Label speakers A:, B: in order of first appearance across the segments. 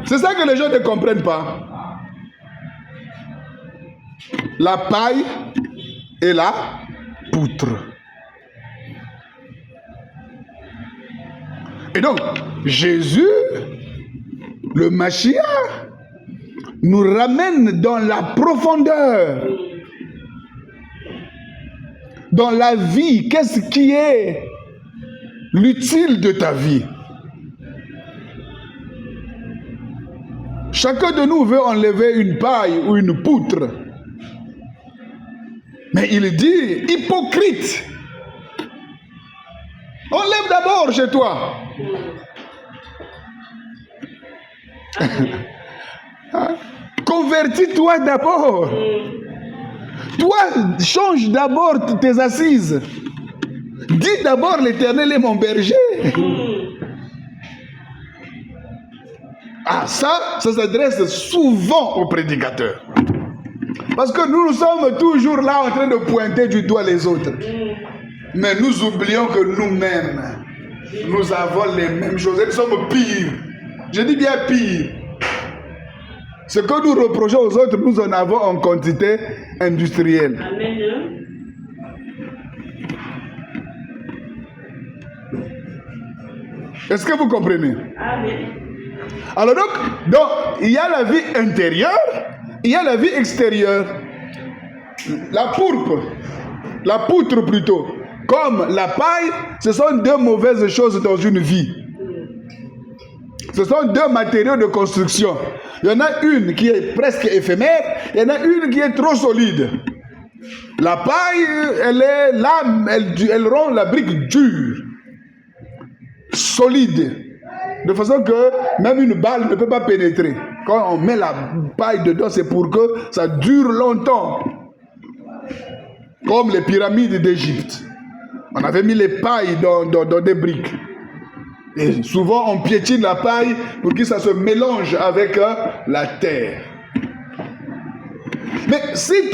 A: C'est ça que les gens ne comprennent pas. La paille et la poutre. Et donc, Jésus, le Mashiach, nous ramène dans la profondeur, dans la vie. Qu'est-ce qui est l'utile de ta vie? Chacun de nous veut enlever une paille ou une poutre. Mais il dit, hypocrite, enlève d'abord chez toi. Convertis-toi d'abord. Toi, change d'abord tes assises. Dis d'abord, l'Éternel est mon berger. Ah, ça s'adresse souvent aux prédicateurs. Parce que nous sommes toujours là en train de pointer du doigt les autres. Mais nous oublions que nous-mêmes, nous avons les mêmes choses. Et nous sommes pires. Je dis bien pire. Ce que nous reprochons aux autres, nous en avons en quantité industrielle.
B: Amen.
A: Est-ce que vous comprenez?
B: Amen.
A: Alors donc, il y a la vie intérieure, il y a la vie extérieure. La poutre plutôt, comme la paille, ce sont deux mauvaises choses dans une vie. Ce sont deux matériaux de construction. Il y en a une qui est presque éphémère, il y en a une qui est trop solide. La paille, elle est là, elle rend la brique dure, solide, de façon que même une balle ne peut pas pénétrer. Quand on met la paille dedans, c'est pour que ça dure longtemps. Comme les pyramides d'Égypte. On avait mis les pailles dans des briques. Et souvent, on piétine la paille pour que ça se mélange avec la terre. Mais si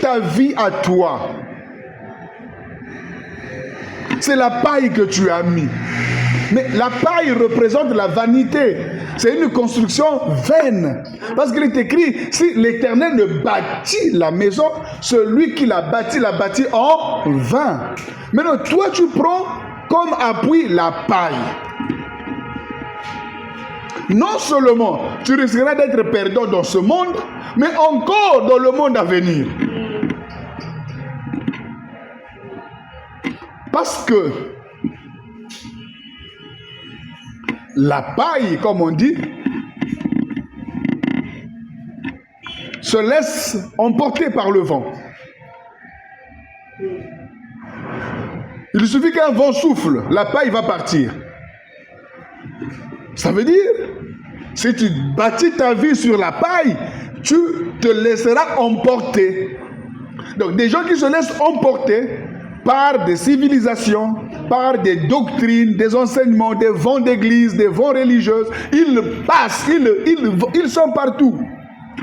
A: ta vie à toi, c'est la paille que tu as mis. Mais la paille représente la vanité. C'est une construction vaine. Parce qu'il est écrit, si l'Éternel ne bâtit la maison, celui qui l'a bâti en vain. Maintenant, toi, tu prends comme appui la paille. Non seulement tu risqueras d'être perdant dans ce monde, mais encore dans le monde à venir. Parce que la paille, comme on dit, se laisse emporter par le vent. Il suffit qu'un vent souffle, la paille va partir. Ça veut dire, si tu bâtis ta vie sur la paille, tu te laisseras emporter. Donc, des gens qui se laissent emporter par des civilisations, par des doctrines, des enseignements, des vents d'église, des vents religieuses, ils passent, ils sont partout.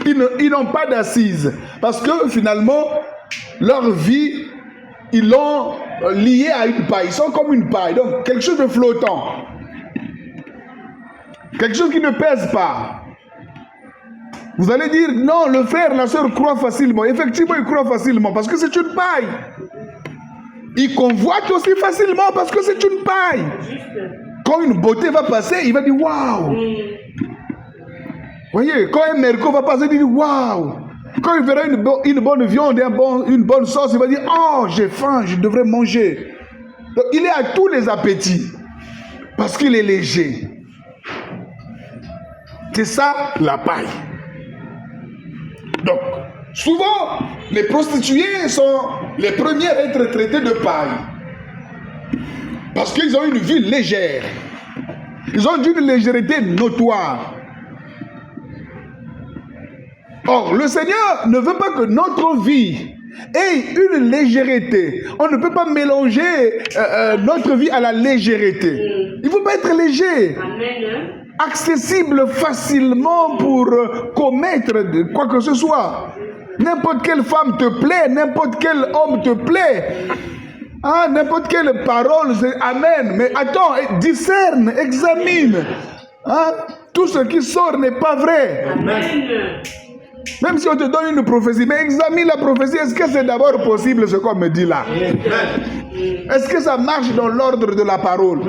A: Ils n'ont pas d'assises. Parce que finalement, leur vie, ils l'ont liée à une paille. Ils sont comme une paille. Donc, quelque chose de flottant. Quelque chose qui ne pèse pas. Vous allez dire, non, le frère, la soeur croient facilement. Effectivement, ils croient facilement parce que c'est une paille. Ils convoitent aussi facilement parce que c'est une paille. Quand une beauté va passer, il va dire, waouh. Voyez, quand un merco va passer, il dit, waouh. Quand il verra une bonne viande et une bonne sauce, il va dire, oh, j'ai faim, je devrais manger. Donc, il est à tous les appétits parce qu'il est léger. C'est ça, la paille. Donc, souvent, les prostituées sont les premières à être traitées de paille. Parce qu'ils ont une vie légère. Ils ont une légèreté notoire. Or, le Seigneur ne veut pas que notre vie ait une légèreté. On ne peut pas mélanger notre vie à la légèreté. Il ne faut pas être léger.
B: Amen.
A: Accessible facilement pour commettre quoi que ce soit. N'importe quelle femme te plaît, n'importe quel homme te plaît. Ah, n'importe quelle parole, c'est amen. Mais attends, discerne, examine. Hein? tout ce qui sort n'est pas vrai.
B: Amen.
A: Même si on te donne une prophétie, mais examine la prophétie. Est-ce que c'est d'abord possible ce qu'on me dit là? Est-ce que ça marche dans l'ordre de la parole?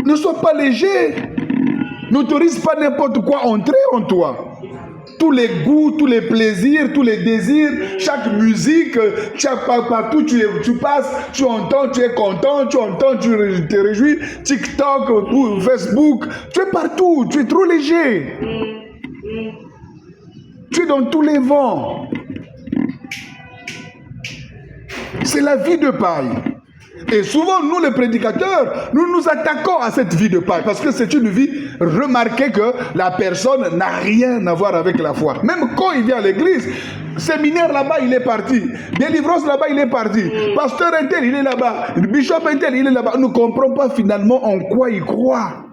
A: Ne sois pas léger. N'autorise pas n'importe quoi entrer en toi. Tous les goûts, tous les plaisirs, tous les désirs, chaque musique, partout tu passes, tu entends, tu es content, tu entends, tu te réjouis, TikTok, ou Facebook, tu es partout, tu es trop léger. Tu es dans tous les vents. C'est la vie de paille. Et souvent, nous les prédicateurs, nous nous attaquons à cette vie de paille parce que c'est une vie, remarquez que la personne n'a rien à voir avec la foi. Même quand il vient à l'église, séminaire là-bas, il est parti. Délivrance là-bas, il est parti. Pasteur intel, il est là-bas. Bishop intel, il est là-bas. Nous ne comprenons pas finalement en quoi il croit.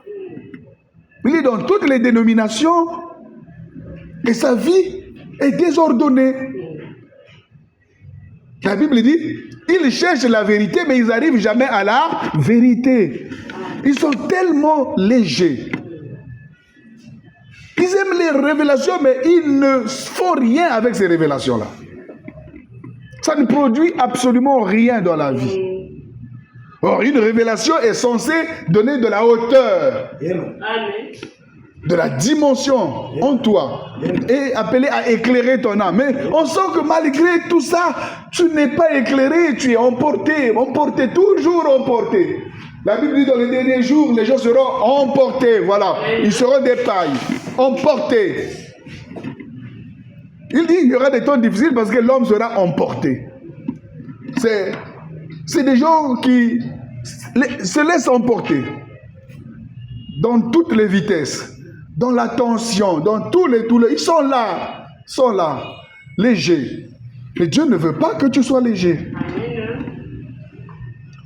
A: Il est dans toutes les dénominations et sa vie est désordonnée. La Bible dit, ils cherchent la vérité, mais ils n'arrivent jamais à la vérité. Ils sont tellement légers. Ils aiment les révélations, mais ils ne font rien avec ces révélations-là. Ça ne produit absolument rien dans la vie. Or, une révélation est censée donner de la hauteur.
B: Amen.
A: De la dimension en toi et appelé à éclairer ton âme. Mais on sent que malgré tout ça, tu n'es pas éclairé, tu es emporté, toujours emporté. La Bible dit dans les derniers jours, les gens seront emportés, voilà, ils seront des pailles, emportés. Il dit qu'il y aura des temps difficiles parce que l'homme sera emporté. C'est des gens qui se laissent emporter dans toutes les vitesses. Dans la tension, dans tous les... Ils sont là, légers. Mais Dieu ne veut pas que tu sois léger.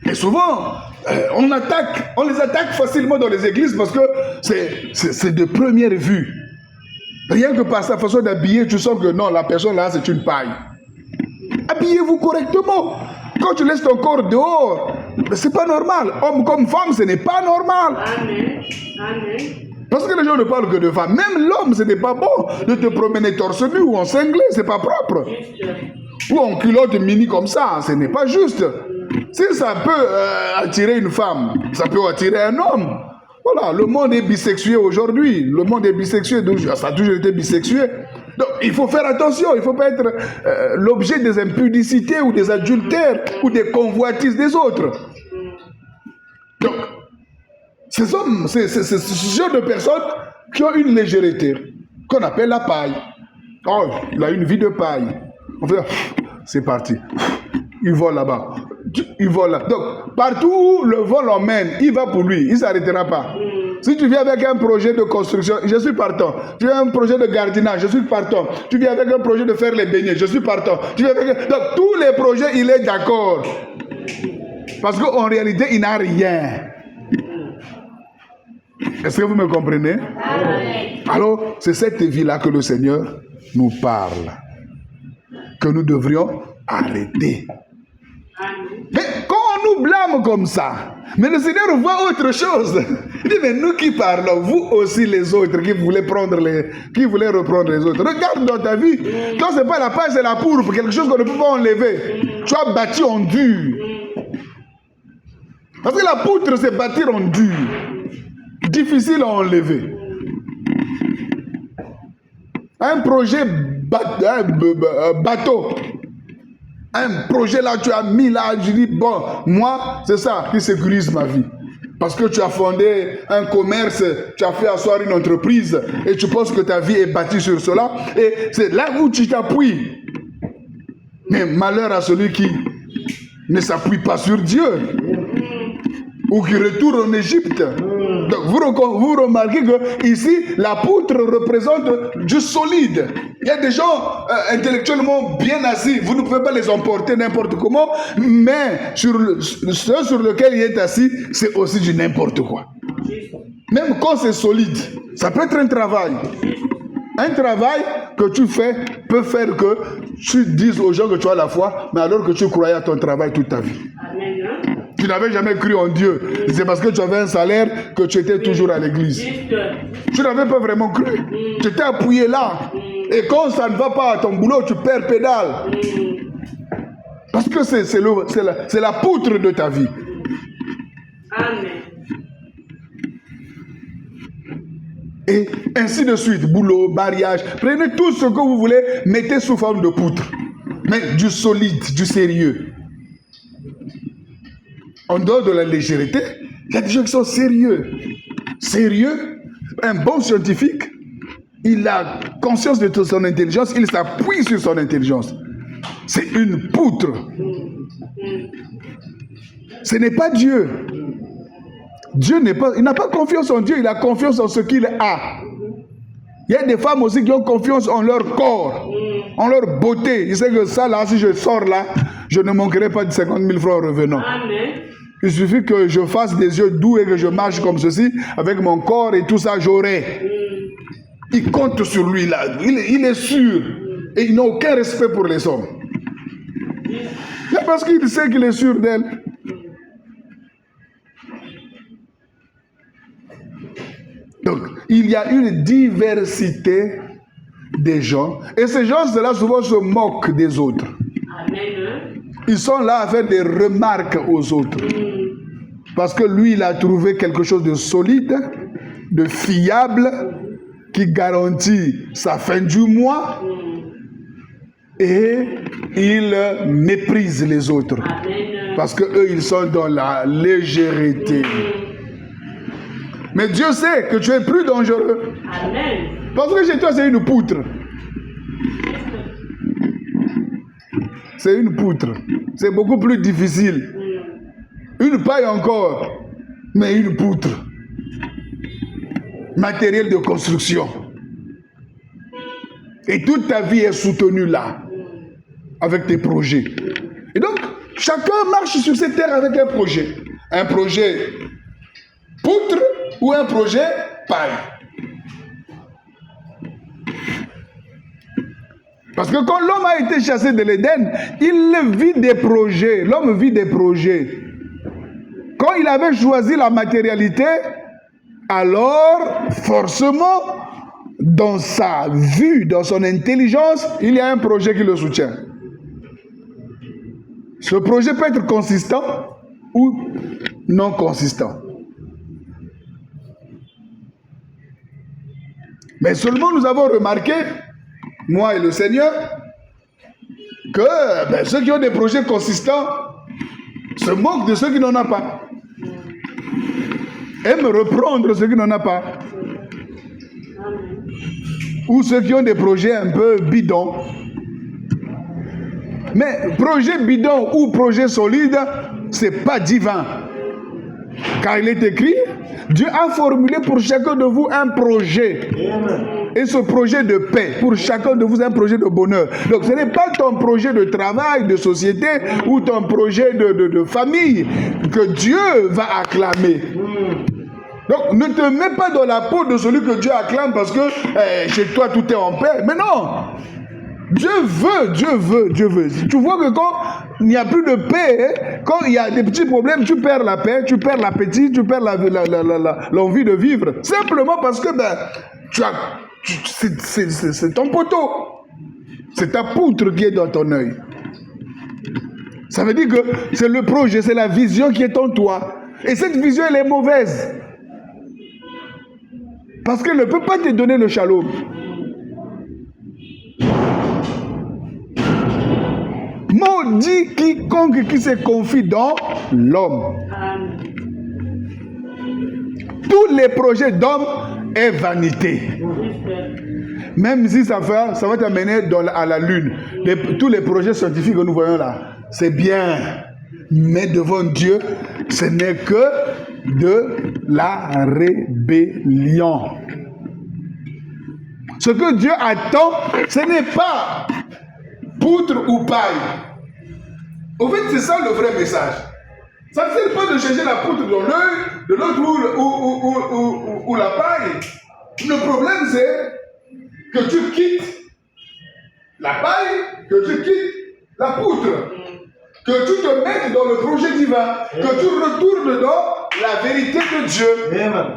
A: Et souvent, on les attaque facilement dans les églises parce que c'est de première vue. Rien que par sa façon d'habiller, tu sens que non, la personne là, c'est une paille. Habillez-vous correctement. Quand tu laisses ton corps dehors, c'est pas normal. Homme comme femme, ce n'est pas normal.
B: Amen. Amen.
A: Parce que les gens ne parlent que de femmes. Même l'homme, ce n'est pas bon de te promener torse nu ou en cinglé, c'est pas propre. Ou en culotte mini comme ça, ce n'est pas juste. Si ça peut attirer une femme, ça peut attirer un homme. Voilà, le monde est bisexué aujourd'hui. Le monde est bisexué, ça a toujours été bisexué. Donc, il faut faire attention, il ne faut pas être l'objet des impudicités ou des adultères ou des convoitises des autres. Donc, ces hommes, ce genre de personnes qui ont une légèreté, qu'on appelle la paille. Oh, il a une vie de paille. On fait, c'est parti. Il vole là-bas. Il vole là. Donc, partout où le vol emmène, il va pour lui. Il ne s'arrêtera pas. Si tu viens avec un projet de construction, je suis partant. Tu viens avec un projet de gardiennage, je suis partant. Tu viens avec un projet de faire les beignets, je suis partant. Donc, tous les projets, il est d'accord. Parce qu'en réalité, il n'a rien. Est-ce que vous me comprenez? Amen. Alors, c'est cette vie-là que le Seigneur nous parle. Que nous devrions arrêter. Amen. Mais quand on nous blâme comme ça, mais le Seigneur voit autre chose. Il dit, mais nous qui parlons, vous aussi les autres qui voulez reprendre les autres. Regarde dans ta vie. Quand ce n'est pas la paille, c'est la pourpre, quelque chose qu'on ne peut pas enlever. Tu as bâti en dur. Parce que la poutre, c'est bâtir en dur. Difficile à enlever. Un projet bateau. Un projet là, tu as mis là, je dis, bon, moi, c'est ça qui sécurise ma vie. Parce que tu as fondé un commerce, tu as fait asseoir une entreprise et tu penses que ta vie est bâtie sur cela. Et c'est là où tu t'appuies. Mais malheur à celui qui ne s'appuie pas sur Dieu. Ou qui retourne en Égypte. Donc vous remarquez que ici, la poutre représente du solide. Il y a des gens intellectuellement bien assis. Vous ne pouvez pas les emporter n'importe comment. Mais ce sur lequel il est assis, c'est aussi du n'importe quoi. Même quand c'est solide, ça peut être un travail. Un travail que tu fais peut faire que tu dises aux gens que tu as la foi, mais alors que tu croyais à ton travail toute ta vie. Tu Tu n'avais jamais cru en Dieu. C'est parce que tu avais un salaire que tu étais toujours à l'église. Tu n'avais pas vraiment cru. Tu étais appuyé là. Et quand ça ne va pas à ton boulot, tu perds pédale. Parce que c'est la poutre de ta vie.
B: Amen.
A: Et ainsi de suite. Boulot, mariage. Prenez tout ce que vous voulez, mettez sous forme de poutre. Mais du solide, du sérieux. En dehors de la légèreté, il y a des gens qui sont sérieux. Sérieux, un bon scientifique, il a conscience de son intelligence, il s'appuie sur son intelligence. C'est une poutre. Ce n'est pas Dieu. Dieu n'est pas, il n'a pas confiance en Dieu, il a confiance en ce qu'il a. Il y a des femmes aussi qui ont confiance en leur corps, en leur beauté. Il sait que ça là, si je sors là, je ne manquerai pas de 50 000 francs en revenant.
B: Amen.
A: Il suffit que je fasse des yeux doux et que je marche comme ceci, avec mon corps et tout ça, j'aurai. Il compte sur lui là, il est sûr. Et il n'a aucun respect pour les hommes. C'est parce qu'il sait qu'il est sûr d'elle. Donc, il y a une diversité des gens. Et ces gens-là, souvent, se moquent des autres.
B: Amen.
A: Ils sont là à faire des remarques aux autres. Parce que lui, il a trouvé quelque chose de solide, de fiable, qui garantit sa fin du mois. Et il méprise les autres.
B: Amen.
A: Parce qu'eux, ils sont dans la légèreté. Mais Dieu sait que tu es plus dangereux.
B: Amen.
A: Parce que chez toi, c'est une poutre. C'est une poutre. C'est beaucoup plus difficile. Une paille encore, mais une poutre. Matériel de construction. Et toute ta vie est soutenue là, avec tes projets. Et donc, chacun marche sur cette terre avec un projet. Un projet poutre ou un projet paille. Parce que quand l'homme a été chassé de l'Éden, il vit des projets. L'homme vit des projets. Quand il avait choisi la matérialité, alors forcément, dans sa vue, dans son intelligence, il y a un projet qui le soutient. Ce projet peut être consistant ou non consistant. Mais seulement nous avons remarqué, moi et le Seigneur, que ceux qui ont des projets consistants se moquent de ceux qui n'en ont pas. Aiment reprendre ceux qui n'en ont pas. Ou ceux qui ont des projets un peu bidons. Mais projet bidon ou projet solide, ce n'est pas divin. Car il est écrit, Dieu a formulé pour chacun de vous un projet. Et ce projet de paix, pour chacun de vous, un projet de bonheur. Donc ce n'est pas ton projet de travail, de société, ou ton projet de famille que Dieu va acclamer. Donc ne te mets pas dans la peau de celui que Dieu acclame parce que chez toi tout est en paix. Mais non! Dieu veut. Tu vois que quand il n'y a plus de paix, quand il y a des petits problèmes, tu perds la paix, tu perds l'appétit, tu perds l'envie de vivre. Simplement parce que c'est ton poteau. C'est ta poutre qui est dans ton œil. Ça veut dire que c'est le projet, c'est la vision qui est en toi. Et cette vision, elle est mauvaise. Parce qu'elle ne peut pas te donner le shalom. Maudit quiconque qui se confie dans l'homme. Tous les projets d'homme est vanité. Même si ça va t'amener à la lune. Tous les projets scientifiques que nous voyons là, c'est bien. Mais devant Dieu, ce n'est que de la rébellion. Ce que Dieu attend, ce n'est pas poutre ou paille. Au fait, c'est ça le vrai message. Ça ne sert pas de chercher la poutre dans l'œil, de l'autre ou la paille. Le problème, c'est que tu quittes la paille, que tu quittes la poutre. Que tu te mettes dans le projet divin. Que tu retournes dans la vérité de Dieu.
C: Amen.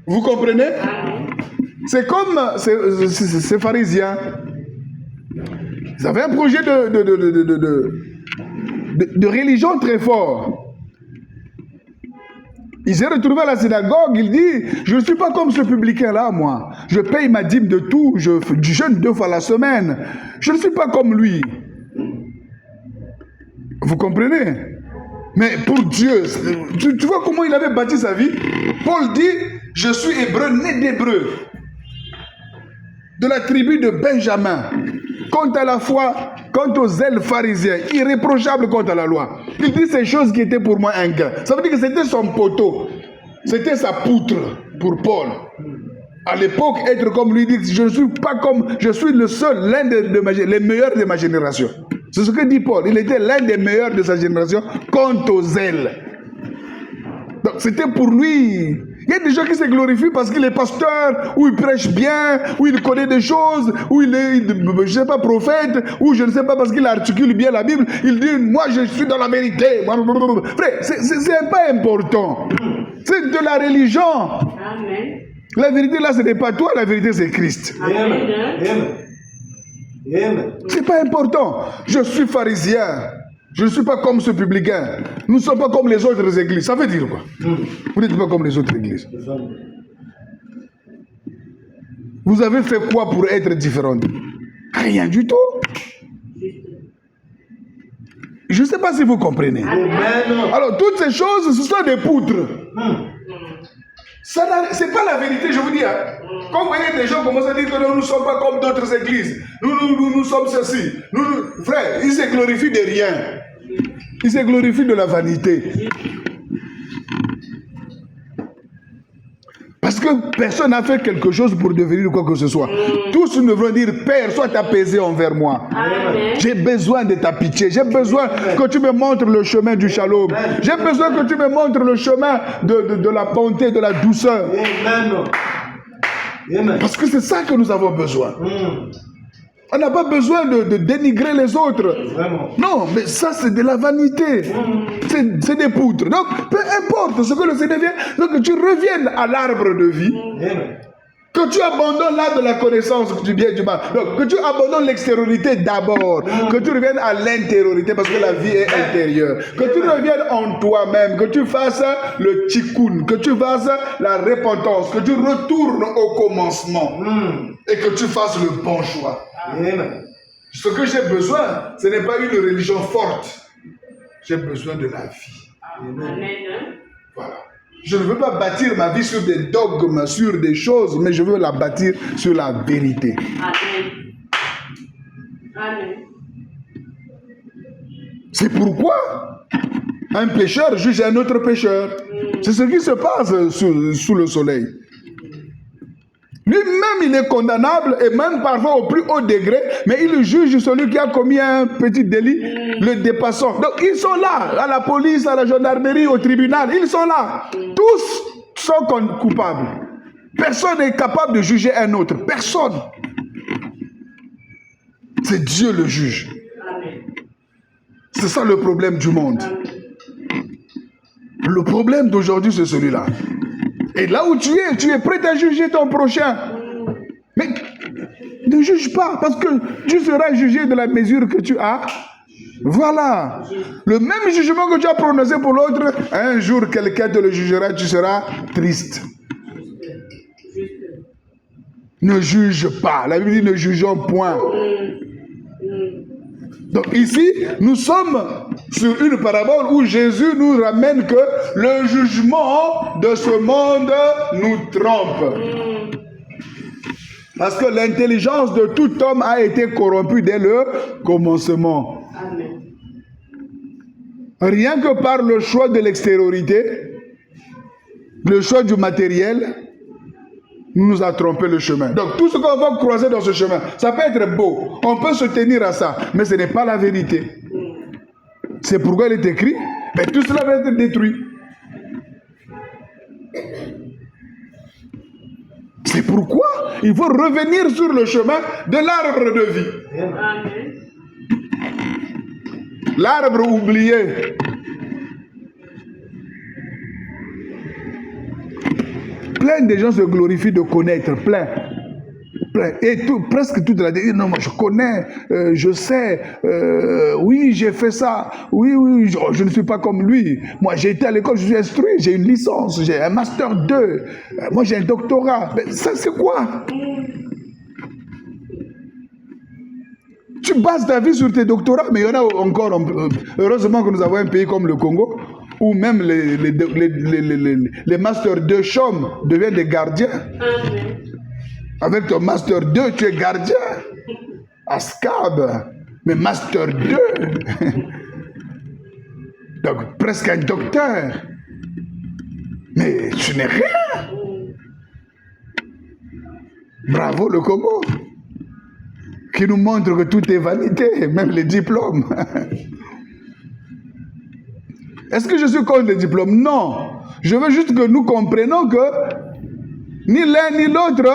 A: Vous comprenez?
B: Amen.
A: C'est comme ces pharisiens. Ils avaient un projet de religion très fort. Il s'est retrouvé à la synagogue, il dit, je ne suis pas comme ce publicain-là, moi. Je paye ma dîme de tout, je jeûne 2 fois la semaine. Je ne suis pas comme lui. Vous comprenez? Mais pour Dieu, tu vois comment il avait bâti sa vie? Paul dit, je suis hébreu, né d'hébreu, de la tribu de Benjamin. Quant à la foi, quant aux zèles pharisiens, irréprochables quant à la loi. Il dit ces choses qui étaient pour moi un gain. Ça veut dire que c'était son poteau. C'était sa poutre pour Paul. À l'époque, être comme lui dit, je ne suis pas comme, je suis le seul, l'un les meilleurs de ma génération. C'est ce que dit Paul. Il était l'un des meilleurs de sa génération quant aux zèles. Donc c'était pour lui. Il y a des gens qui se glorifient parce qu'il est pasteur, ou il prêche bien, ou il connaît des choses, ou il est, je ne sais pas, prophète, ou je ne sais pas parce qu'il articule bien la Bible. Il dit, moi je suis dans la vérité. Frère, c'est pas important. C'est de la religion.
B: Amen.
A: La vérité là, ce n'est pas toi, la vérité c'est Christ.
C: Amen. Amen. Amen.
A: C'est pas important. Je suis pharisien. Je ne suis pas comme ce publicain. Nous ne sommes pas comme les autres églises. Ça veut dire quoi? Vous n'êtes pas comme les autres églises. Vous avez fait quoi pour être différent? Rien du tout. Je ne sais pas si vous comprenez.
C: Amen.
A: Alors, toutes ces choses, ce sont des poutres. Ce n'est pas la vérité, je vous dis. Quand vous voyez des gens commencent à dire que nous ne sommes pas comme d'autres églises, nous sommes ceci. Frère, ils se glorifient de rien. Ils se glorifient de la vanité. Parce que personne n'a fait quelque chose pour devenir quoi que ce soit. Tous nous devons dire, Père, sois apaisé envers moi.
B: Amen.
A: J'ai besoin de ta pitié. J'ai besoin que tu me montres le chemin du shalom. J'ai besoin que tu me montres le chemin de la bonté, de la douceur.
C: Amen. Amen.
A: Parce que c'est ça que nous avons besoin. On n'a pas besoin de dénigrer les autres.
C: Vraiment.
A: Non, mais ça c'est de la vanité. C'est des poutres. Donc, peu importe ce que le Seigneur vient, donc que tu reviennes à l'arbre de vie.
C: Amen.
A: Que tu abandonnes l'arbre de la connaissance du bien et du mal. Donc, que tu abandonnes l'extériorité d'abord. Que tu reviennes à l'intériorité parce que la vie est intérieure. Que tu reviennes en toi-même. Que tu fasses le tikkun. Que tu fasses la repentance. Que tu retournes au commencement. Et que tu fasses le bon choix.
C: Amen.
A: Ce que j'ai besoin, ce n'est pas une religion forte. J'ai besoin de la vie.
B: Amen.
A: Voilà. Je ne veux pas bâtir ma vie sur des dogmes, sur des choses, mais je veux la bâtir sur la vérité.
B: Amen. Amen.
A: C'est pourquoi un pécheur juge un autre pécheur. C'est ce qui se passe sous le soleil. Lui-même, il est condamnable, et même parfois au plus haut degré, mais il juge celui qui a commis un petit délit, le dépassant. Donc, ils sont là, à la police, à la gendarmerie, au tribunal, ils sont là. Tous sont coupables. Personne n'est capable de juger un autre. Personne. C'est Dieu le juge.
B: Amen.
A: C'est ça le problème du monde.
B: Amen.
A: Le problème d'aujourd'hui, c'est celui-là. Et là où tu es prêt à juger ton prochain. Mais ne juge pas, parce que tu seras jugé de la mesure que tu as. Voilà. Le même jugement que tu as prononcé pour l'autre, un jour quelqu'un te le jugera, tu seras triste. Ne juge pas. La Bible dit ne jugeons point. Donc ici, nous sommes sur une parabole où Jésus nous ramène que le jugement de ce monde nous trompe. Parce que l'intelligence de tout homme a été corrompue dès le commencement.
B: Amen.
A: Rien que par le choix de l'extériorité, le choix du matériel, nous a trompé le chemin. Donc tout ce qu'on va croiser dans ce chemin, ça peut être beau, on peut se tenir à ça, mais ce n'est pas la vérité. C'est pourquoi il est écrit, mais tout cela va être détruit. C'est pourquoi il faut revenir sur le chemin de l'arbre de vie.
B: Amen.
A: L'arbre oublié. Plein de gens se glorifient de connaître, plein. Et presque toute la vie, non, moi je connais, je sais, oui, j'ai fait ça, oui, je ne suis pas comme lui. Moi, j'ai été à l'école, je suis instruit, j'ai une licence, j'ai un master 2, moi j'ai un doctorat. Mais ça, c'est quoi? Tu bases ta vie sur tes doctorats, mais il y en a encore. Heureusement que nous avons un pays comme le Congo, où même les masters 2 chôment deviennent des gardiens.
B: Amen.
A: Avec ton master 2, tu es gardien. À SCAB. Mais master 2. Donc, presque un docteur. Mais tu n'es rien. Bravo le Congo. Qui nous montre que tout est vanité, même les diplômes. Est-ce que je suis contre les diplômes? Non. Je veux juste que nous comprenions que ni l'un ni l'autre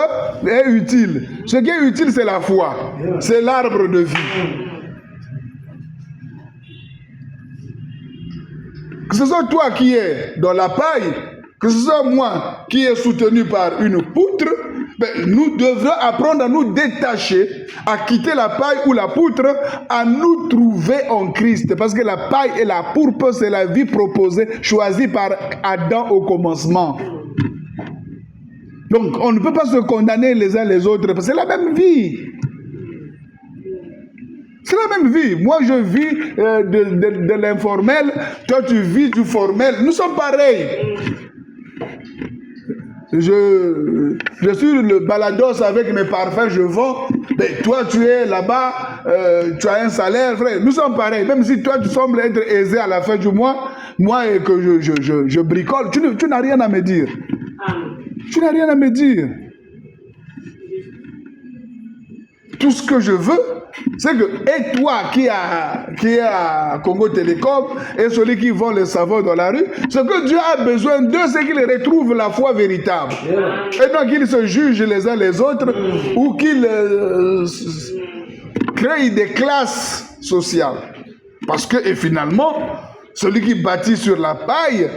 A: est utile. Ce qui est utile, c'est la foi. C'est l'arbre de vie. Que ce soit toi qui es dans la paille, que ce soit moi qui est soutenu par une poutre, ben, nous devrons apprendre à nous détacher, à quitter la paille ou la poutre, à nous trouver en Christ. Parce que la paille et la pourpre, c'est la vie proposée, choisie par Adam au commencement. Donc, on ne peut pas se condamner les uns les autres, parce que c'est la même vie. C'est la même vie. Moi, je vis de l'informel, toi, tu vis du formel. Nous sommes pareils. Je suis le balados avec mes parfums, je vends. Mais toi, tu es là-bas, tu as un salaire, frère. Nous sommes pareils. Même si toi, tu sembles être aisé à la fin du mois, moi, et que je bricole, tu n'as rien à me dire.
B: Amen.
A: Tu n'as rien à me dire. Tout ce que je veux, c'est que, et toi qui est à Congo Télécom, et celui qui vend le savon dans la rue, ce que Dieu a besoin d'eux, c'est qu'ils retrouvent la foi véritable. Et non qu'ils se jugent les uns les autres, ou qu'ils créent des classes sociales. Parce que, et finalement, celui qui bâtit sur la paille,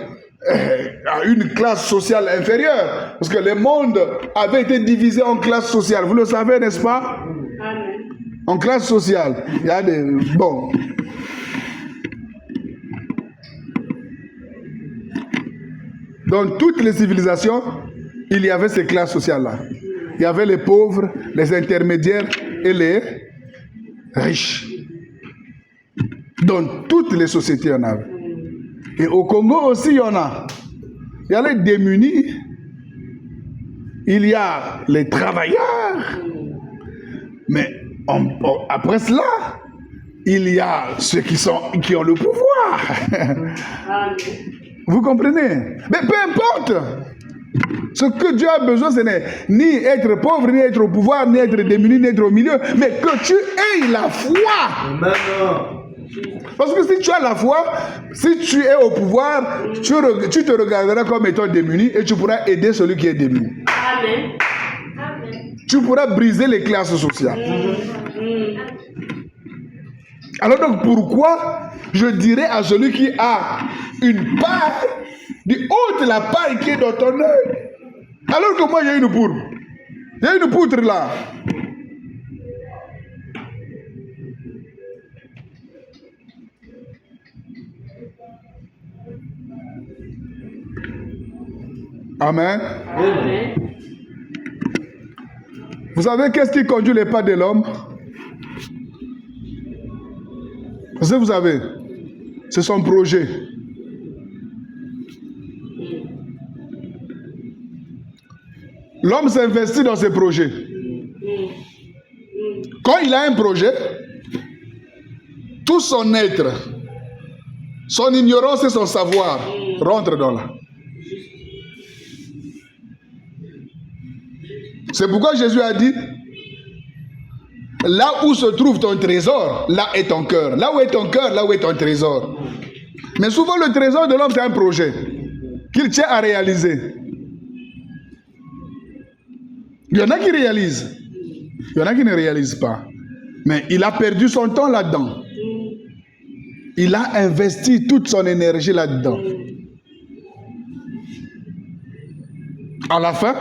A: à une classe sociale inférieure. Parce que le monde avait été divisé en classes sociales. Vous le savez, n'est-ce pas?
B: Amen.
A: En classe sociale. Il y a des... Bon. Dans toutes les civilisations, il y avait ces classes sociales-là. Il y avait les pauvres, les intermédiaires et les riches. Dans toutes les sociétés, il y en avait. Et au Congo aussi, il y en a. Il y a les démunis. Il y a les travailleurs. Mais après cela, il y a ceux qui ont le pouvoir.
B: Amen.
A: Vous comprenez? Mais peu importe. Ce que Dieu a besoin, ce n'est ni être pauvre, ni être au pouvoir, ni être démuni, ni être au milieu, mais que tu aies la foi.
C: Amen.
A: Parce que si tu as la foi, si tu es au pouvoir, tu te regarderas comme étant démuni et tu pourras aider celui qui est démuni.
B: Amen. Amen.
A: Tu pourras briser les classes sociales. Alors donc pourquoi je dirais à celui qui a une paille, du haut de la paille qui est dans ton œil, alors que moi j'ai une poutre. Il y a une poutre là. Amen.
B: Amen.
A: Vous savez qu'est-ce qui conduit les pas de l'homme? Est-ce que vous savez? C'est son projet. L'homme s'investit dans ses projets. Quand il a un projet, tout son être, son ignorance et son savoir rentrent dans là. C'est pourquoi Jésus a dit, là où se trouve ton trésor, là est ton cœur. Là où est ton cœur, là où est ton trésor. Mais souvent le trésor de l'homme, c'est un projet qu'il tient à réaliser. Il y en a qui réalisent. Il y en a qui ne réalisent pas. Mais il a perdu son temps là-dedans. il a investi toute son énergie là-dedans. À la fin,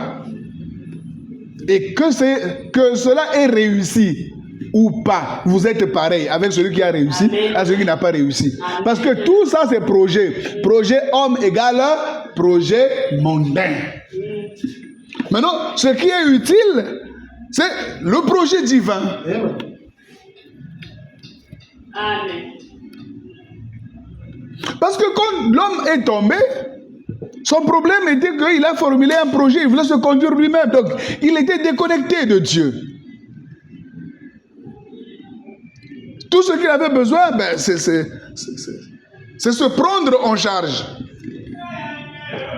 A: et que cela ait réussi ou pas, vous êtes pareil avec celui qui a réussi à celui qui n'a pas réussi. Parce que tout ça, c'est projet. Projet homme égale projet mondain. Maintenant, ce qui est utile, c'est le projet divin.
C: Amen.
B: Amen.
A: Parce que quand l'homme est tombé, son problème était qu'il a formulé un projet, il voulait se conduire lui-même. Donc, il était déconnecté de Dieu. Tout ce qu'il avait besoin, ben, c'est se prendre en charge.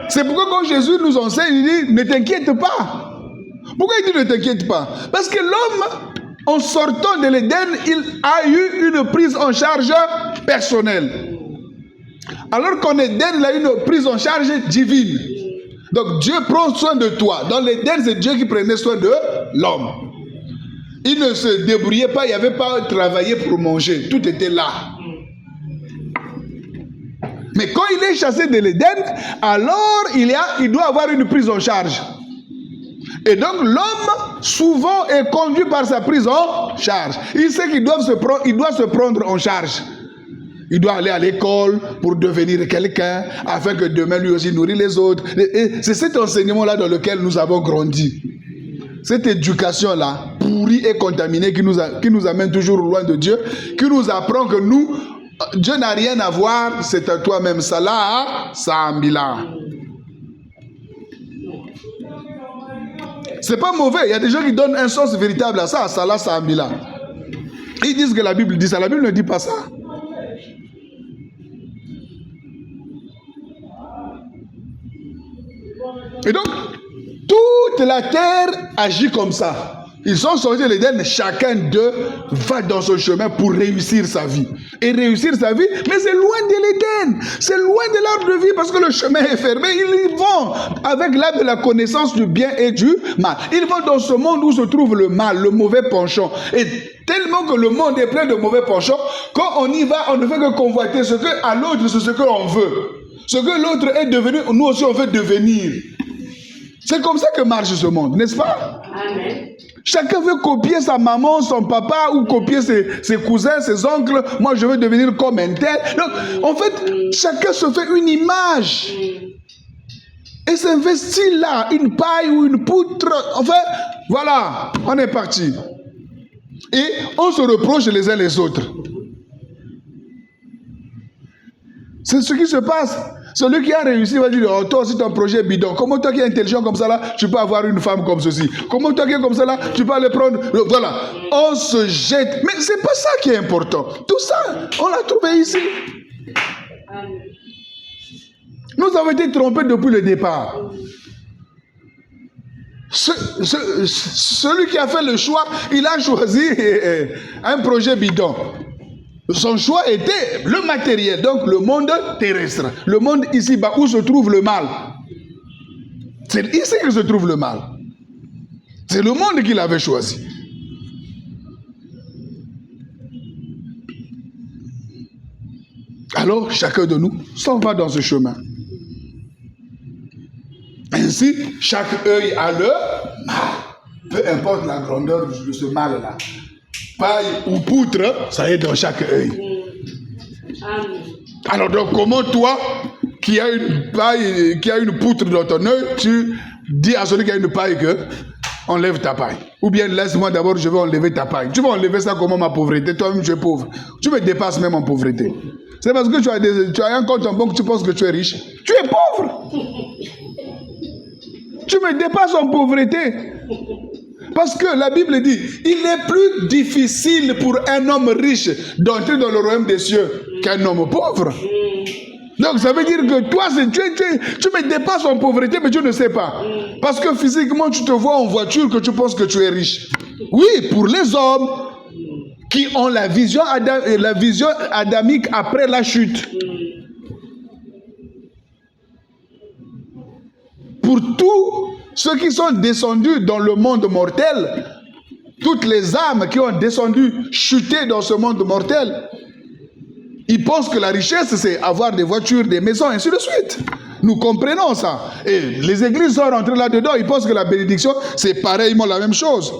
A: C'est pourquoi quand Jésus nous enseigne, il dit, ne t'inquiète pas. Pourquoi il dit ne t'inquiète pas? Parce que l'homme, en sortant de l'Éden, il a eu une prise en charge personnelle. Alors qu'en Éden, il a eu une prise en charge divine. Donc Dieu prend soin de toi. Dans l'Éden, c'est Dieu qui prenait soin de l'homme. Il ne se débrouillait pas, il n'y avait pas travaillé pour manger. Tout était là. Mais quand il est chassé de l'Éden, alors il doit avoir une prise en charge. Et donc l'homme, souvent, est conduit par sa prise en charge. Il sait qu'il doit se prendre en charge. Il doit aller à l'école pour devenir quelqu'un, afin que demain lui aussi nourrit les autres. Et c'est cet enseignement-là dans lequel nous avons grandi. Cette éducation-là, pourrie et contaminée, qui nous amène toujours loin de Dieu, qui nous apprend que nous, Dieu n'a rien à voir, c'est à toi-même. Ça là, ça ambila. C'est pas mauvais. Il y a des gens qui donnent un sens véritable à ça. Ça là, ça ambila. Ils disent que la Bible dit ça. La Bible ne dit pas ça. Et donc, toute la terre agit comme ça. Ils sont sortis de l'Éden, chacun d'eux va dans son chemin pour réussir sa vie. Et réussir sa vie, mais c'est loin de l'Éden. C'est loin de l'arbre de vie parce que le chemin est fermé. Ils y vont avec l'arbre de la connaissance du bien et du mal. Ils vont dans ce monde où se trouve le mal, le mauvais penchant. Et tellement que le monde est plein de mauvais penchants, quand on y va, on ne fait que convoiter ce que à l'autre, c'est ce que l'on veut. Ce que l'autre est devenu, nous aussi on veut devenir. C'est comme ça que marche ce monde, n'est-ce pas?
B: Amen.
A: Chacun veut copier sa maman, son papa, ou copier ses cousins, ses oncles. Moi, je veux devenir comme un tel. Donc, en fait, chacun se fait une image. Et s'investit là, une paille ou une poutre. Enfin, voilà, on est parti. Et on se reproche les uns les autres. C'est ce qui se passe. Celui qui a réussi va dire, oh, toi aussi ton projet est bidon. Comment toi qui es intelligent comme ça là, tu peux avoir une femme comme ceci. Comment toi qui es comme ça là, tu peux aller prendre... Voilà, on se jette. Mais c'est pas ça qui est important. Tout ça, on l'a trouvé ici. Nous avons été trompés depuis le départ. Celui qui a fait le choix, il a choisi un projet bidon. Son choix était le matériel, donc le monde terrestre, le monde ici-bas où se trouve le mal. C'est ici que se trouve le mal. C'est le monde qu'il avait choisi. Alors, chacun de nous s'en va dans ce chemin. Ainsi, chaque œil a le mal. Peu importe la grandeur de ce mal-là. Paille ou poutre, ça est dans chaque œil. Alors donc comment toi, qui a une paille, qui a une poutre dans ton œil, tu dis à celui qui a une paille que enlève ta paille. Ou bien laisse-moi d'abord, je vais enlever ta paille. Tu vas enlever ça comment ma pauvreté? Toi-même tu es pauvre. Tu me dépasses même en pauvreté. C'est parce que tu as un compte en banque, tu penses que tu es riche. Tu es pauvre. Tu me dépasses en pauvreté. Parce que la Bible dit, il est plus difficile pour un homme riche d'entrer dans le royaume des cieux qu'un homme pauvre. Donc ça veut dire que toi, tu me dépasses en pauvreté, mais tu ne sais pas. Parce que physiquement, tu te vois en voiture que tu penses que tu es riche. Oui, pour les hommes qui ont la vision adamique après la chute. Pour tous ceux qui sont descendus dans le monde mortel, toutes les âmes qui ont descendu, chuté dans ce monde mortel, Ils pensent que la richesse, c'est avoir des voitures, des maisons, ainsi de suite. Nous comprenons ça. Et les églises sont rentrées là-dedans, ils pensent que la bénédiction, c'est pareillement la même chose.